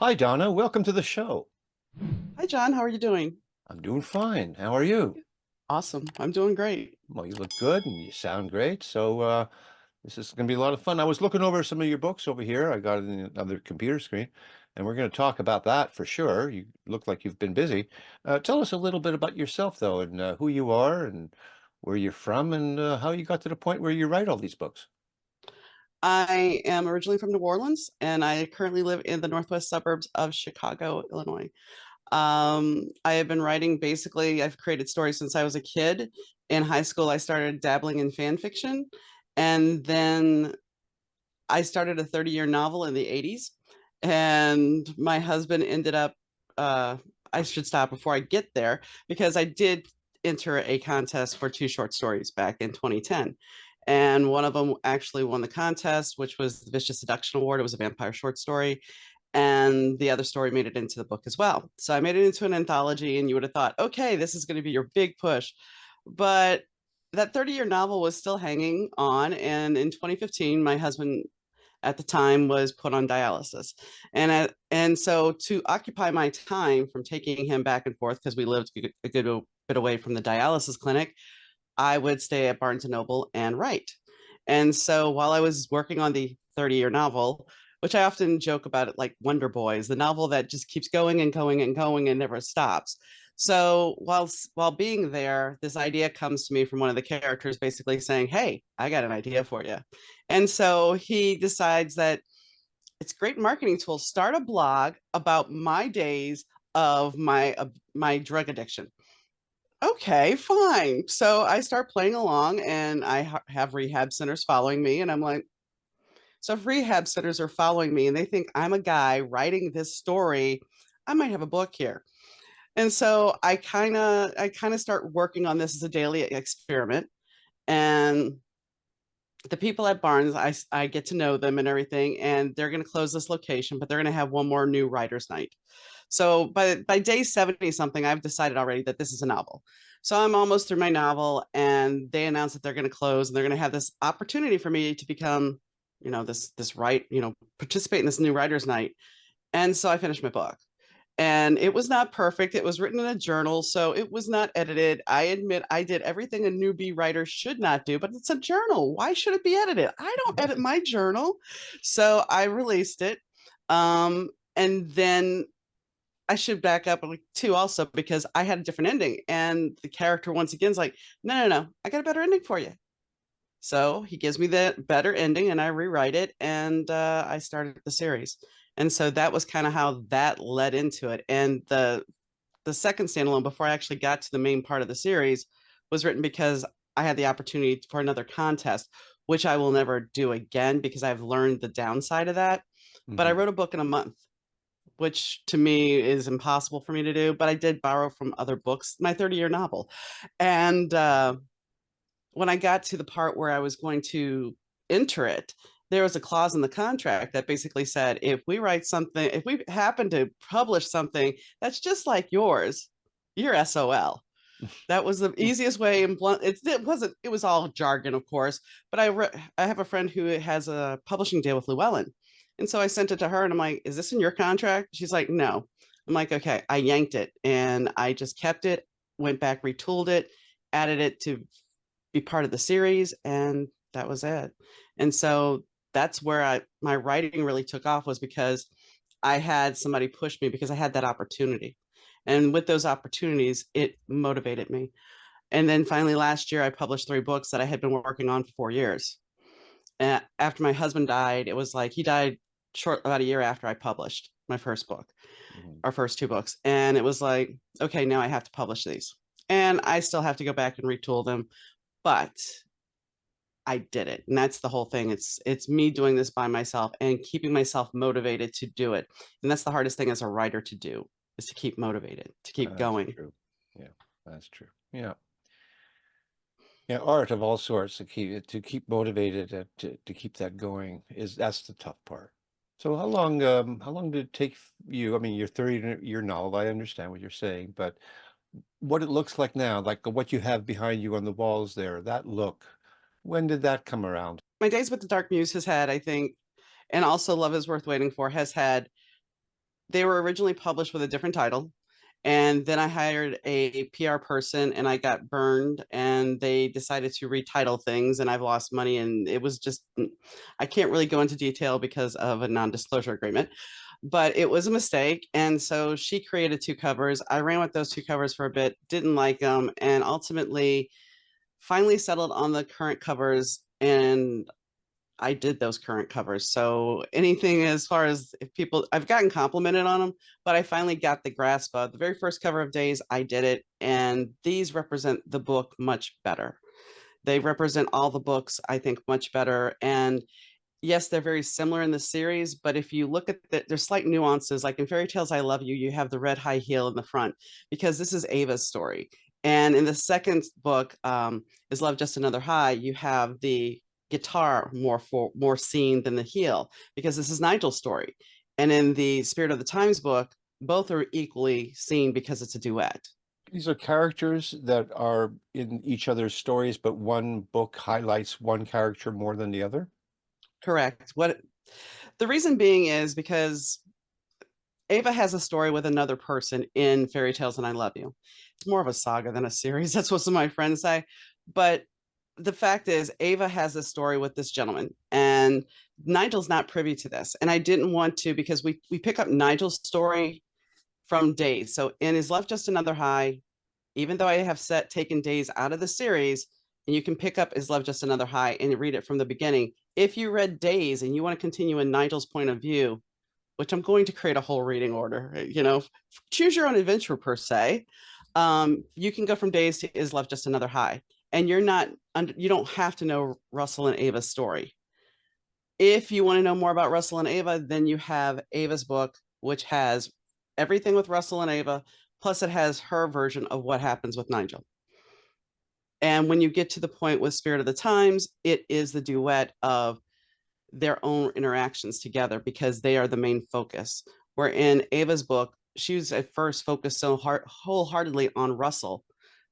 Hi, Donna. Welcome to the show. Hi, John. How are you doing? I'm doing fine. How are you? Awesome. I'm doing great. Well, you look good and you sound great. This is going to be a lot of fun. I was looking over some of your books over here. I got it in another computer screen, and we're going to talk about that for sure. You look like you've been busy. Tell us a little bit about yourself, though, and who you are and where you're from and how you got to the point where you write all these books. I am originally from New Orleans, and I currently live in the northwest suburbs of Chicago, Illinois. I have been writing basically, I've created stories since I was a kid. In high school, I started dabbling in fan fiction, and then I started a 30-year novel in the 80s. And my husband ended up, I should stop before I get there because I did enter a contest for two short stories back in 2010. And one of them actually won the contest, which was the Vicious Seduction Award. It was a vampire short story. And the other story made it into the book as well. So I made it into an anthology, and you would have thought, okay, this is going to be your big push. But that 30-year novel was still hanging on. And in 2015, my husband at the time was put on dialysis. And so to occupy my time from taking him back and forth, because we lived a good bit away from the dialysis clinic, I would stay at Barnes and Noble and write. And so while I was working on the 30-year novel, which I often joke about it like Wonder Boys, the novel that just keeps going and going and going and never stops. So while being there, this idea comes to me from one of the characters basically saying, "Hey, I got an idea for you." And so he decides that it's a great marketing tool. Start a blog about my days of my drug addiction. Okay, fine. So I start playing along, and I have rehab centers following me, and I'm like, so if rehab centers are following me and they think I'm a guy writing this story, I might have a book here. And so I kind of start working on this as a daily experiment. And the people at Barnes, I get to know them and everything, and they're going to close this location, but they're going to have one more new writers' night. So by day 70 something, I've decided already that this is a novel. So I'm almost through my novel, and they announce that they're going to close, and they're going to have this opportunity for me to become, participate in this new writers' night. And so I finished my book, and it was not perfect. It was written in a journal, so it was not edited. I admit I did everything a newbie writer should not do, but it's a journal. Why should it be edited? I don't edit my journal. So I released it. And then I should back up too, also, because I had a different ending. And the character once again is like, no, no, no, I got a better ending for you. So he gives me the better ending, and I rewrite it, and I started the series. And so that was kind of how that led into it. And the second standalone, before I actually got to the main part of the series, was written because I had the opportunity for another contest, which I will never do again because I've learned the downside of that. But I Hmm. wrote a book in a month, which to me is impossible for me to do. But I did borrow from other books, my 30-year novel. And when I got to the part where I was going to enter it, there was a clause in the contract that basically said, if we happen to publish something that's just like yours, you're SOL. That was the easiest way and blunt. It was all jargon, of course, but I have a friend who has a publishing deal with Llewellyn. And so I sent it to her, and I'm like, is this in your contract? She's like, no. I'm like, okay. I yanked it, and I just kept it, went back, retooled it, added it to be part of the series, and that was it. And so that's where my writing really took off, was because I had somebody push me because I had that opportunity. And with those opportunities, it motivated me. And then finally last year, I published three books that I had been working on for 4 years. And after my husband died, it was like he died short about a year after I published my first book, Hmm. our first two books. And it was like, okay, now I have to publish these. And I still have to go back and retool them, but I did it. And that's the whole thing. It's me doing this by myself and keeping myself motivated to do it. And that's the hardest thing as a writer to do, is to keep motivated, to keep That's going. true. Yeah, that's true. Yeah. Yeah, art of all sorts to keep motivated and to keep that going that's the tough part. So how long did it take you? I mean, your 30-year novel, I understand what you're saying, but what it looks like now, like what you have behind you on the walls there, that look, when did that come around? My Days with the Dark Muse has had, I think, and also Love is Worth Waiting For has had They were originally published with a different title. And then I hired a PR person and I got burned and they decided to retitle things and I've lost money. And it was just, I can't really go into detail because of a non disclosure agreement, but it was a mistake. And so she created two covers. I ran with those two covers for a bit, didn't like them, and ultimately finally settled on the current covers. And I did those current covers. So anything as far as if people, I've gotten complimented on them, but I finally got the grasp of the very first cover of Days. I did it, and these represent the book much better. They represent all the books, I think, much better. And yes, they're very similar in the series, but if you look at there's slight nuances. Like in Fairy Tales I Love You, you have the red high heel in the front because this is Ava's story. And in the second book, Is Love Just Another High, you have the guitar more seen than the heel because this is Nigel's story. And in the Spirit of the Times book, both are equally seen because it's a duet. These are characters that are in each other's stories, but one book highlights one character more than the other. Correct. What the reason being is because Ava has a story with another person in Fairy Tales and I Love You. It's more of a saga than a series. That's what some of my friends say. But the fact is, Ava has a story with this gentleman, and Nigel's not privy to this. And I didn't want to because we pick up Nigel's story from Days. So in Is Love Just Another High, even though I have taken Days out of the series, and you can pick up Is Love Just Another High and read it from the beginning. If you read Days and you want to continue in Nigel's point of view, which I'm going to create a whole reading order, choose your own adventure per se. You can go from Days to Is Love Just Another High. And you don't have to know Russell and Ava's story. If you want to know more about Russell and Ava, then you have Ava's book, which has everything with Russell and Ava, plus it has her version of what happens with Nigel. And when you get to the point with Spirit of the Times, it is the duet of their own interactions together because they are the main focus. Where in Ava's book, she was at first focused so wholeheartedly on Russell.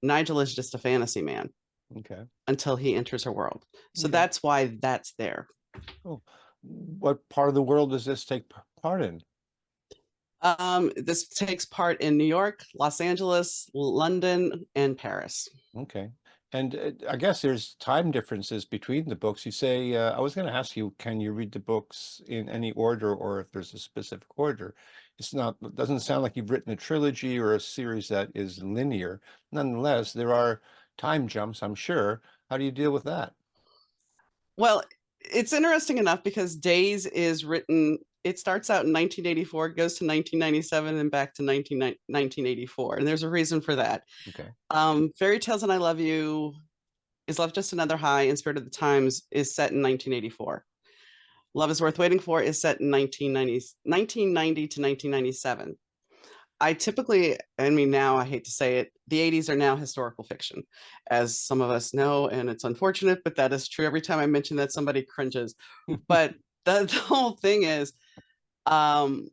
Nigel is just a fantasy man. Okay. Until he enters her world. So Okay. that's why that's there. Oh, what part of the world does this take part in? This takes part in New York, Los Angeles, London, and Paris. Okay. And I guess there's time differences between the books. You say, I was going to ask you, can you read the books in any order or if there's a specific order? It doesn't sound like you've written a trilogy or a series that is linear. Nonetheless, there are time jumps, I'm sure. How do you deal with that? Well, it's interesting enough because Days is written, it starts out in 1984, goes to 1997, and back to 1984. And there's a reason for that. Okay. Fairy Tales and I Love You, Is Love Just Another High, and Spirit of the Times is set in 1984. Love is Worth Waiting For is set in 1990 to 1997. I mean, now I hate to say it, the 80s are now historical fiction, as some of us know, and it's unfortunate, but that is true. Every time I mention that, somebody cringes. But the whole thing is, um,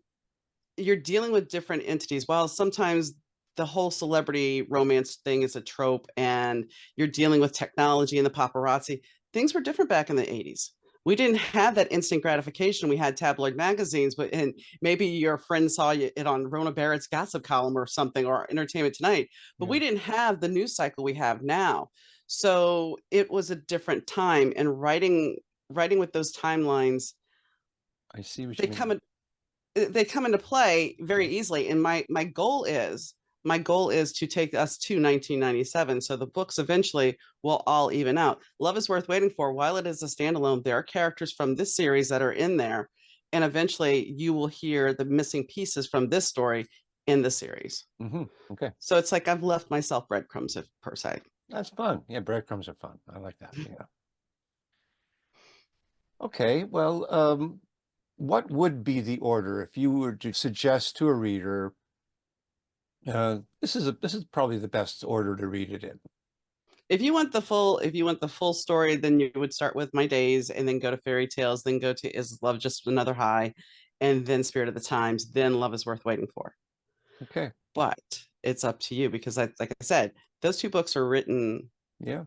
you're dealing with different entities. While sometimes the whole celebrity romance thing is a trope, and you're dealing with technology and the paparazzi, things were different back in the 80s. We didn't have that instant gratification. We had tabloid magazines, and maybe your friend saw it on Rona Barrett's gossip column or something, or Entertainment Tonight, but Yeah, we didn't have the news cycle we have now. So it was a different time, and writing with those timelines, I see what they you mean. come they come into play very easily. And my goal is to take us to 1997, so the books eventually will all even out. Love is Worth Waiting For, while it is a standalone, there are characters from this series that are in there, and eventually you will hear the missing pieces from this story in the series. Okay. So it's like I've left myself breadcrumbs, if, per se. That's fun. Yeah, breadcrumbs are fun. I like that. Yeah. Okay. Well, what would be the order if you were to suggest to a reader, this is probably the best order to read it in. If you want the full story, then you would start with My Days and then go to Fairy Tales, then go to Is Love Just Another High, and then Spirit of the Times, then Love is Worth Waiting For. Okay. But it's up to you because like I said, those two books are written, Yeah.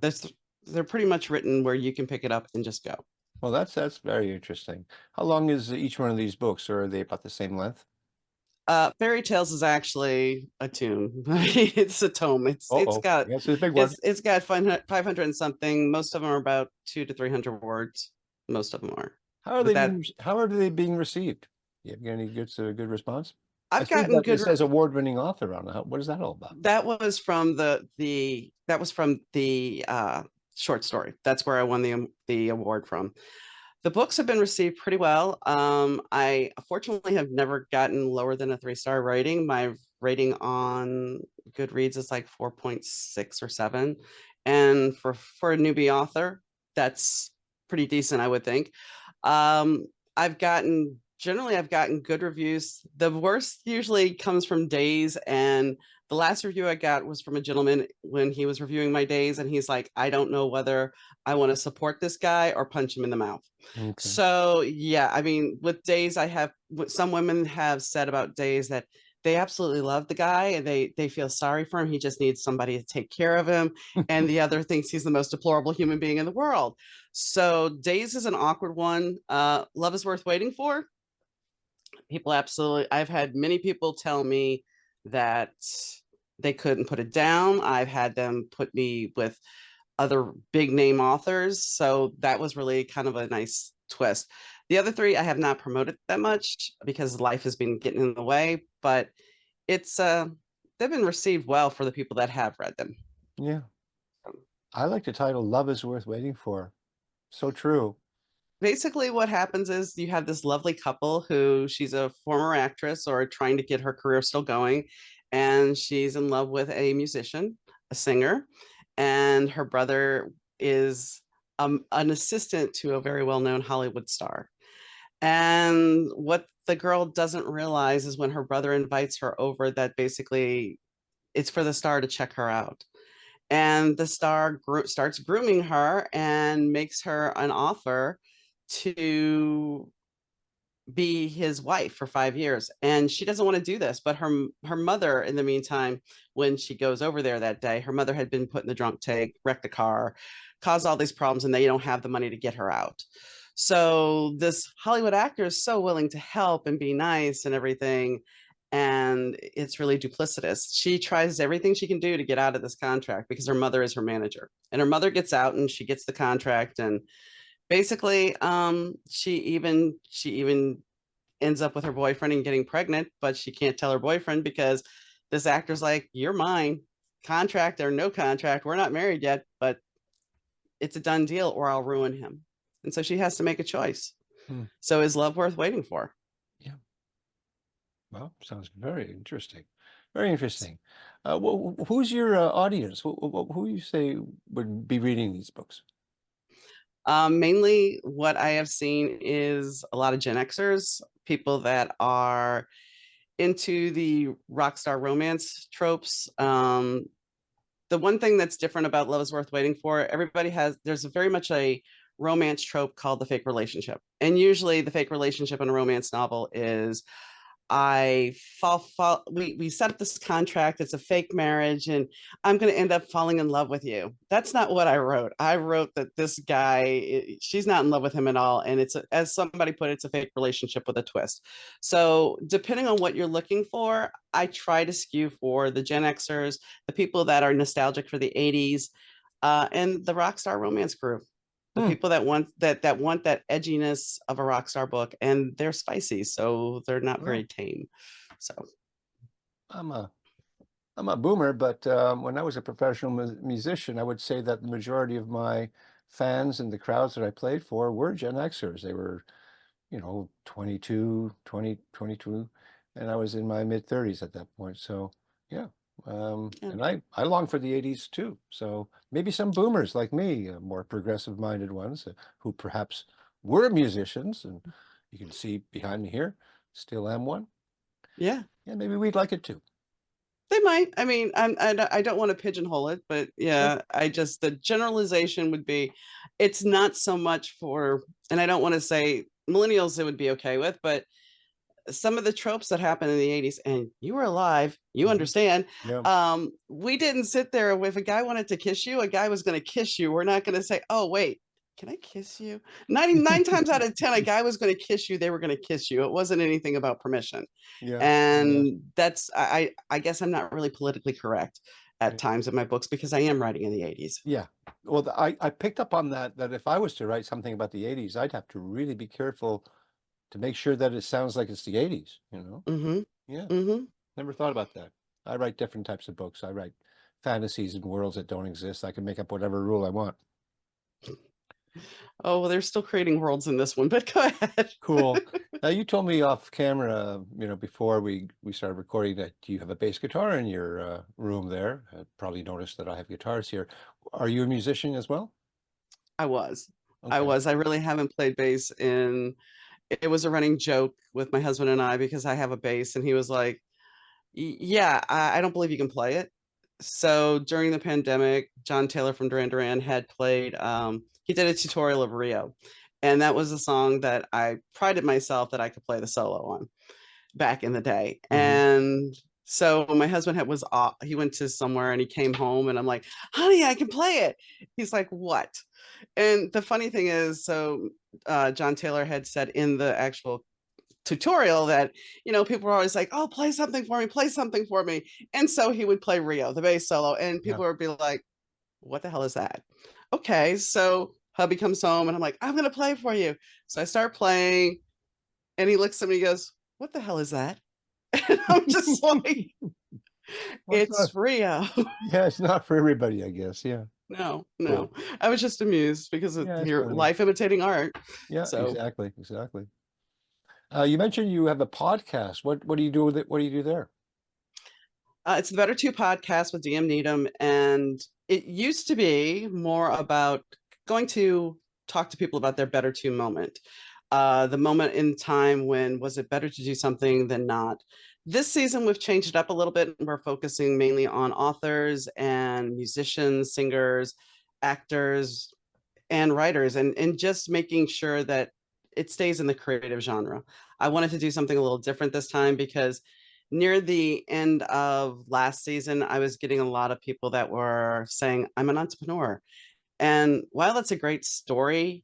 they're pretty much written where you can pick it up and just go. Well, that's very interesting. How long is each one of these books, or are they about the same length? Fairy Tales is actually a tune. It's a tome. It's Oh, got yes, it's a big one. it's got 500 and something. Most of them are about 200 to 300 words. Most of them are. How are But they that how are they being received? You have any good response? I I've see gotten that it good says award-winning author on it. What is that all about? that was from the short story. That's where I won the award from. The books have been received pretty well. I fortunately have never gotten lower than a 3-star rating. My rating on Goodreads is like 4.6 or 7. And for a newbie author, that's pretty decent, I would think. Um, I've gotten good reviews. The worst usually comes from Days, and the last review I got was from a gentleman when he was reviewing my Days, and he's like, I don't know whether I want to support this guy or punch him in the mouth. Okay. So yeah, I mean, with Days, I have what some women have said about Days that they absolutely love the guy and they feel sorry for him. He just needs somebody to take care of him. And the other thinks he's the most deplorable human being in the world. So Days is an awkward one. Love is Worth Waiting For. People absolutely, I've had many people tell me that they couldn't put it down. I've had them put me with other big name authors. So that was really kind of a nice twist. The other three I have not promoted that much because life has been getting in the way, but it's they've been received well for the people that have read them. Yeah. I like the title Love is Worth Waiting For. So true. Basically what happens is you have this lovely couple who she's a former actress or trying to get her career still going, and she's in love with a musician, a singer, and her brother is an assistant to a very well-known Hollywood star. And what the girl doesn't realize is when her brother invites her over that basically it's for the star to check her out, and the star starts grooming her and makes her an offer to be his wife for 5 years, and she doesn't want to do this. But her mother, in the meantime, when she goes over there that day, her mother had been put in the drunk tank, wrecked the car, caused all these problems, and they don't have the money to get her out. So this Hollywood actor is so willing to help and be nice and everything, and it's really duplicitous. She tries everything she can do to get out of this contract because her mother is her manager, and her mother gets out and she gets the contract. And basically she even ends up with her boyfriend and getting pregnant, but she can't tell her boyfriend because this actor's like, you're mine, contract or no contract, we're not married yet, but it's a done deal or I'll ruin him. And so she has to make a choice. Hmm. So is love worth waiting for? Yeah. Well, sounds very interesting. Very interesting. Who's your audience? Who you say would be reading these books? Mainly what I have seen is a lot of Gen Xers, people that are into the rock star romance tropes. The one thing that's different about Love is Worth Waiting For, there's very much a romance trope called the fake relationship. And usually the fake relationship in a romance novel is we set up this contract, it's a fake marriage, and I'm going to end up falling in love with you. That's not what I wrote. I wrote that this guy, she's not in love with him at all, and as somebody put it, it's a fake relationship with a twist. So depending on what you're looking for, I try to skew for the Gen Xers, the people that are nostalgic for the 80s, and the rock star romance group, the Hmm. people that want that edginess of a rock star book, and they're spicy, so they're not very Well, tame. So I'm a I'm a boomer, but when I was a professional musician, I would say that the majority of my fans and the crowds that I played for were Gen Xers. They were, 22, and I was in my mid 30s at that point. So yeah. yeah, And I long for the 80s too. So maybe some boomers like me, more progressive minded ones who perhaps were musicians, and you can see behind me here, still am one. yeah, Yeah, maybe we'd like it too. they might. I mean, I don't want to pigeonhole it, but Sure. yeah, I just the generalization would be, it's not so much for, and I don't want to say millennials it would be okay with, but some of the tropes that happened in the 80s, and you were alive, you Mhm. understand. Yeah. We didn't sit there, if a guy wanted to kiss you, a guy was going to kiss you. We're not going to say, oh wait, can I kiss you? 99 times out of 10, a guy was going to kiss you, they were going to kiss you. It wasn't anything about permission. Yeah, I And imagine. that's, I guess I'm not really politically correct at Right. times in my books because I am writing in the 80s. Yeah. Well, I picked up on that, that if I was to write something about the 80s, I'd have to really be careful to make sure that it sounds like it's the 80s, you know? Mm-hmm. Yeah. Mm-hmm. Never thought about that. I write different types of books. I write fantasies and worlds that don't exist. I can make up whatever rule I want. Oh, well, they're still creating worlds in this one, but go ahead. Cool. Now you told me off camera, before we started recording that you have a bass guitar in your room there. I probably noticed that I have guitars here. Are you a musician as well? I was. I Okay. was. I really haven't played bass in, it was a running joke with my husband and I because I have a bass and he was like, Yeah, I don't believe you can play it. So during the pandemic, John Taylor from Duran Duran had played, he did a tutorial of Rio. And that was a song that I prided myself that I could play the solo on back in the day. Hmm. And so my husband was off, he went to somewhere and he came home and I'm like, honey, I can play it. He's like, what? And the funny thing is, so John Taylor had said in the actual tutorial that people were always like, oh, play something for me, and so he would play Rio the bass solo and Yeah. people would be like, what the hell is that? Okay, so hubby comes home and I'm like, I'm gonna play for you. So I start playing and he looks at me and goes, what the hell is that? And I'm just like, Well, it's it's not, Rio. yeah, it's not for everybody, I guess. Yeah. No, Cool. no, I was just amused because of Yeah, it's your funny. life imitating art. Yeah, So exactly. Exactly. You mentioned you have a podcast. What do you do with it? What do you do there? It's the Better Two podcast with DM Needom, and it used to be more about going to talk to people about their Better Two moment, the moment in time when was it better to do something than not. This season, we've changed it up a little bit, and we're focusing mainly on authors and musicians, singers, actors, and writers, and just making sure that it stays in the creative genre. I wanted to do something a little different this time because near the end of last season, I was getting a lot of people that were saying, I'm an entrepreneur. And while that's a great story,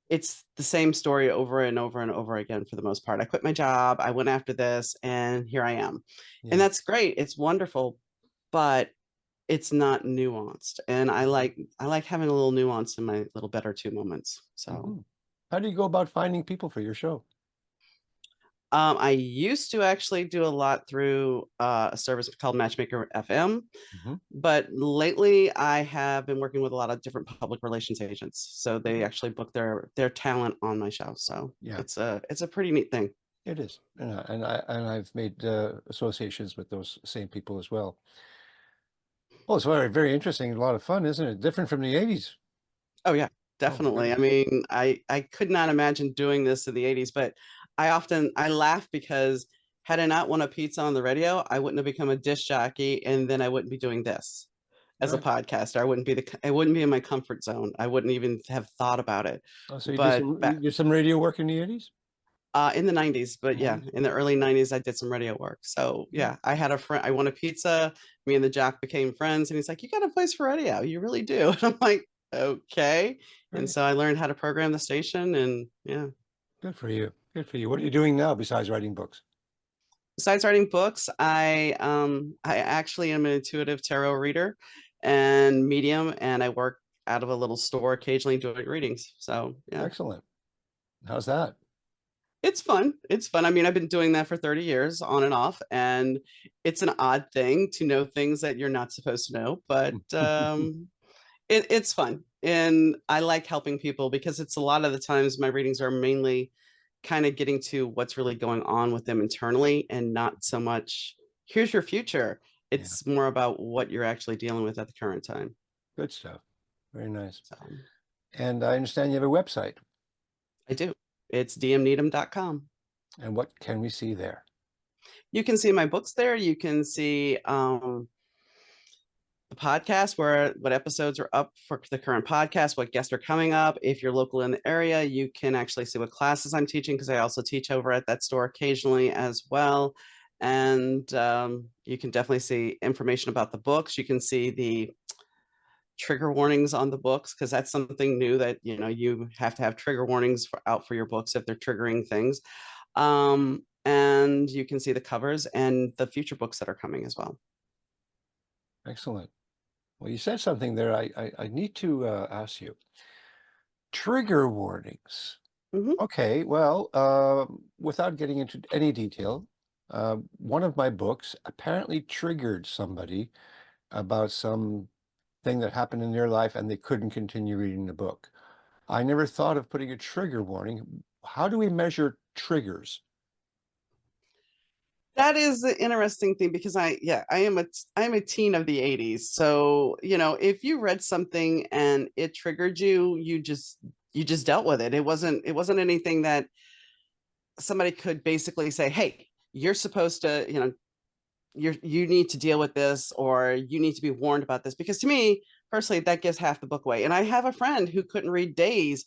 it's the same story over and over and over again for the most part. I quit my job, I went after this, and here I am. And Yeah. that's great. It's wonderful, but it's not nuanced. And I like having a little nuance in my little better two moments. So Hmm. How do you go about finding people for your show? I used to actually do a lot through a service called Matchmaker FM, Hmm. but lately I have been working with a lot of different public relations agents. So they Hmm. actually book their talent on my show. So Yeah, it's a pretty neat thing. it is. And I've made associations with those same people as well. Well, it's very, very interesting. A lot of fun, isn't it? Different from the 80s. Oh yeah, Oh my definitely. I goodness. mean, I could not imagine doing this in the 80s, but I laugh because had I not won a pizza on the radio, I wouldn't have become a disc jockey and then I wouldn't be doing this as a Right. podcaster. I wouldn't be in my comfort zone. I wouldn't even have thought about it. Oh, so But you did some radio work in the 80s? in the 90s, but yeah, 90s. in the early 90s I did some radio work. So Yeah. yeah, I had a friend, I won a pizza, me and the jock became friends and he's like, "You got a voice for radio. You really do." And I'm like, "Okay." And Right. so I learned how to program the station and yeah. Good for you. Good for you. What are you doing now besides writing books? Besides writing books, I actually am an intuitive tarot reader and medium and I work out of a little store occasionally doing readings. So, yeah. Excellent. How's that? It's fun. It's fun. I mean, I've been doing that for 30 years on and off, and it's an odd thing to know things that you're not supposed to know, but it's fun. And I like helping people because it's a lot of the times my readings are mainly kind of getting to what's really going on with them internally and not so much, here's your future. Yeah. It's more about what you're actually dealing with at the current time. Good stuff. Very nice. So And I understand you have a website. I do. It's dmneedham.com. And what can we see there? You can see my books there. You can see the podcast, where what episodes are up for the current podcast, what guests are coming up. If you're local in the area, you can actually see what classes I'm teaching because I also teach over at that store occasionally as well. And you can definitely see information about the books. You can see the trigger warnings on the books because that's something new that you have to have trigger warnings out for your books if they're triggering things. And you can see the covers and the future books that are coming as well. Excellent. Well, you said something there. I need to ask you. Trigger warnings. Mhm. Okay, well, without getting into any detail, one of my books apparently triggered somebody about some thing that happened in their life and they couldn't continue reading the book. I never thought of putting a trigger warning. How do we measure triggers? That is the interesting thing because I am a teen of the 80s. So, if you read something and it triggered you, you just dealt with it. It wasn't anything that somebody could basically say, "Hey, you're supposed to, you need to deal with this or you need to be warned about this," because to me personally that gives half the book away. And I have a friend who couldn't read days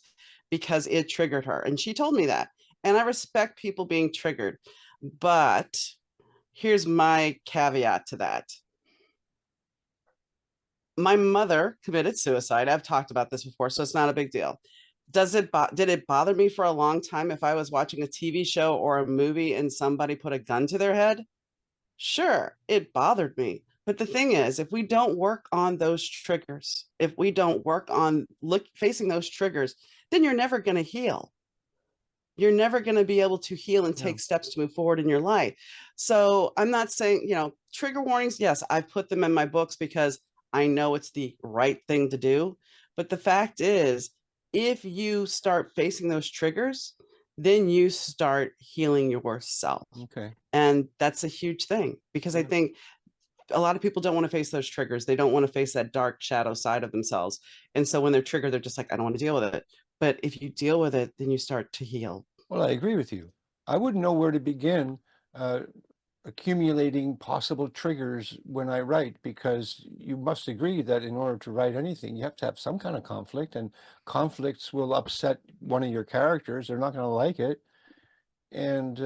because it triggered her, and she told me that. And I respect people being triggered, but here's my caveat to that. My mother committed suicide. I've talked about this before, so it's not a big deal. Did it bother me for a long time if I was watching a TV show or a movie and somebody put a gun to their head? Sure, it bothered me. But the thing is, if we don't work on those triggers, if we don't work on facing those triggers, then you're never going to heal. You're never going to be able to heal and Yeah. take steps to move forward in your life. So I'm not saying, trigger warnings. Yes, I put them in my books because I know it's the right thing to do. But the fact is, if you start facing those triggers, then you start healing yourself. Okay. And that's a huge thing because I Yeah. think a lot of people don't want to face those triggers. They don't want to face that dark shadow side of themselves. And so when they're triggered, they're just like, I don't want to deal with it. But if you deal with it, then you start to heal. Well, I agree with you. I wouldn't know where to begin accumulating possible triggers when I write, because you must agree that in order to write anything, you have to have some kind of conflict, and conflicts will upset one of your characters. They're not going to like it. And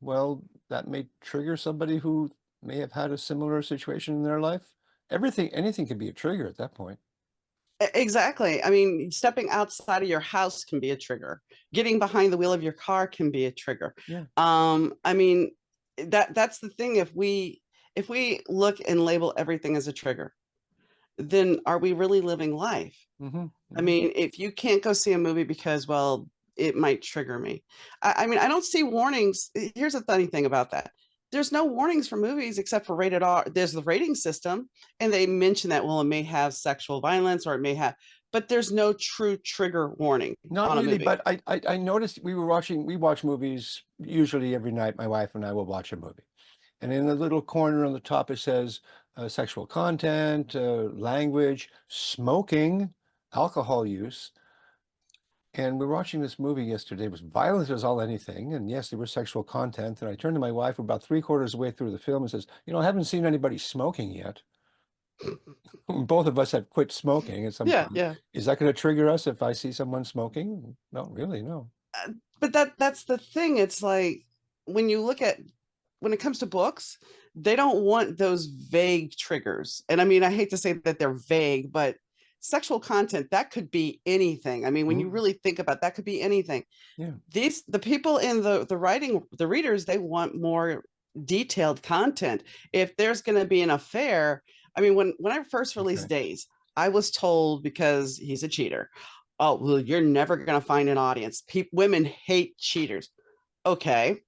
well, that may trigger somebody who may have had a similar situation in their life. Anything could be a trigger at that point. Exactly. I mean, stepping outside of your house can be a trigger. Getting behind the wheel of your car can be a trigger. Yeah. I mean, that's the thing. If we look and label everything as a trigger, then are we really living life? Mm-hmm. I Mm-hmm. mean, if you can't go see a movie because, well, it might trigger me. I mean, I don't see warnings. Here's the funny thing about that. There's no warnings for movies except for rated R. There's the rating system, and they mention that, well, it may have sexual violence or it may have, but there's no true trigger warning Not on a really, movie. but I noticed we watch movies usually every night. My wife and I will watch a movie. And in the little corner on the top, it says sexual content, language, smoking, alcohol use. And we were watching this movie yesterday. It was violent as all anything. And yes, there was sexual content. And I turned to my wife about three-quarters of the way through the film and says, I haven't seen anybody smoking yet. Both of us have quit smoking at some Yeah, point. yeah. Is that going to trigger us if I see someone smoking? Not really, no. But that's the thing. It's like when you look at when it comes to books, they don't want those vague triggers. And I mean, I hate to say that they're vague, but sexual content, that could be anything. I mean, when you Mhm. really think about that could be anything. Yeah. The people in the readers, they want more detailed content. If there's going to be an affair, I mean, when I first released Okay. Days, I was told because he's a cheater. Oh, well, you're never going to find an audience. Women hate cheaters. Okay.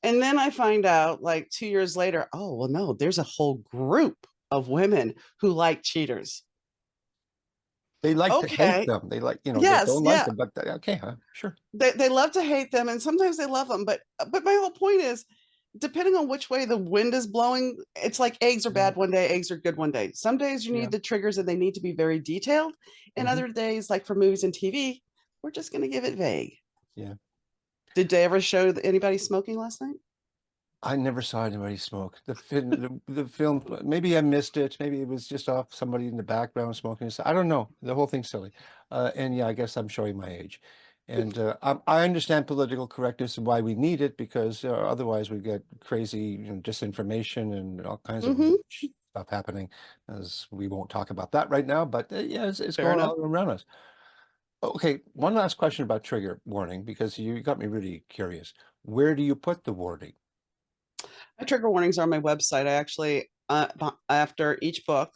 And then I find out like 2 years later, oh, well, no, there's a whole group of women who like cheaters. They like to hate Okay. them. They like, they Yes. don't like Yeah. them, but okay, huh? Sure. They love to hate them and sometimes they love them. But my whole point is, depending on which way the wind is blowing, it's like eggs are Yeah. bad one day, eggs are good one day. Some days you Yeah. need the triggers and they need to be very detailed. And Hmm. other days, like for movies and TV, we're just going to give it vague. Yeah. Did they ever show anybody smoking last night? I never saw anybody smoke. The film, maybe I missed it. Maybe it was just off somebody in the background smoking. I don't know. The whole thing's silly. And yeah, I guess I'm showing my age. And I understand political correctness and why we need it, because otherwise we get crazy, disinformation and all kinds of Mm-hmm. stuff happening, as we won't talk about that right now, but yeah, it's Fair going enough. all around us. Okay, one last question about trigger warning, because you got me really curious. Where do you put the warning? My trigger warnings are on my website. I actually, after each book,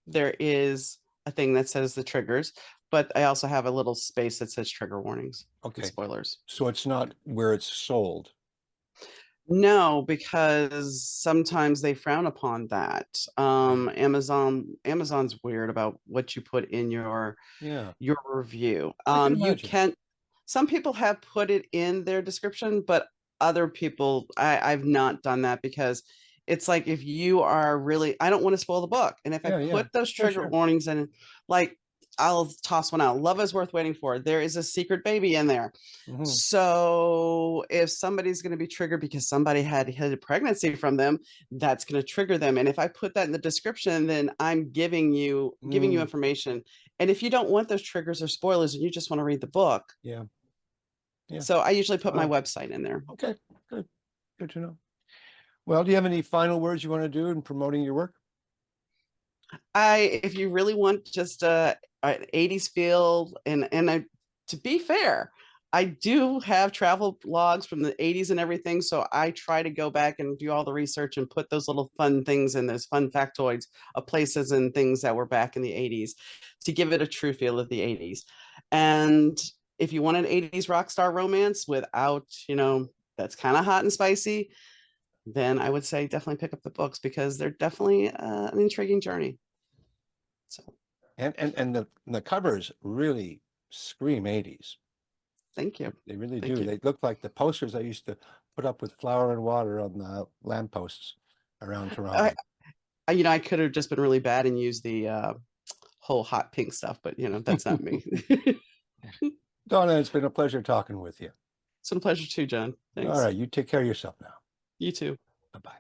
there is a thing that says the triggers, but I also have a little space that says trigger warnings and Okay, spoilers. so it's not where it's sold. No, because sometimes they frown upon that. Amazon's weird about what you put in Yeah, your review. I can You imagine. can, some people have put it in their description, but other people, I've not done that because it's like if you are really, I don't want to spoil the book. And if I Yeah, yeah, put those sure, trigger sure. warnings in, like I'll toss one out. Love is worth waiting for. There is a secret baby in there. Hmm. So if somebody's going to be triggered because somebody had a pregnancy from them, that's going to trigger them. And if I put that in the description, then I'm giving you Mm, information. And if you don't want those triggers or spoilers and you just want to read the book, yeah, yeah. so I usually put All my right. website in there. Okay, good. Good to know. Well, do you have any final words you want to do in promoting your work? If you really want just an 80s feel, to be fair, I do have travel logs from the 80s and everything. So I try to go back and do all the research and put those little fun things in, those fun factoids of places and things that were back in the 80s to give it a true feel of the 80s. And if you want an 80s rock star romance without, that's kind of hot and spicy, then I would say definitely pick up the books because they're definitely an intriguing journey. So And the covers really scream 80s. thank you. They really Thank do. you. They look like the posters I used to put up with flour and water on the lampposts around I, Toronto. I could have just been really bad and used the whole hot pink stuff, but that's not me. It's Donna, it's been a pleasure talking with you. been a pleasure too, John. All Thanks. right, you take care of yourself now. You too. Bye-bye.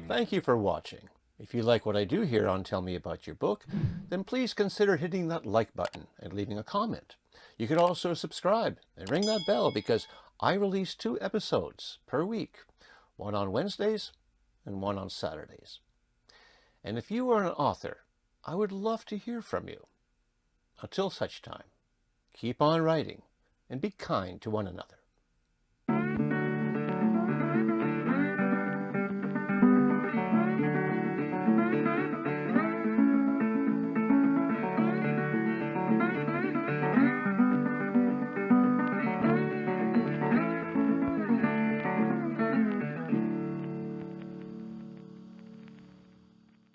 Thank you for watching. If you like what I do here on Tell Me About Your Book, then please consider hitting that like button and leaving a comment. You can also subscribe and ring that bell because I release 2 episodes per week, one on Wednesdays and one on Saturdays. And if you are an author, I would love to hear from you. Until such time, keep on writing and be kind to one another.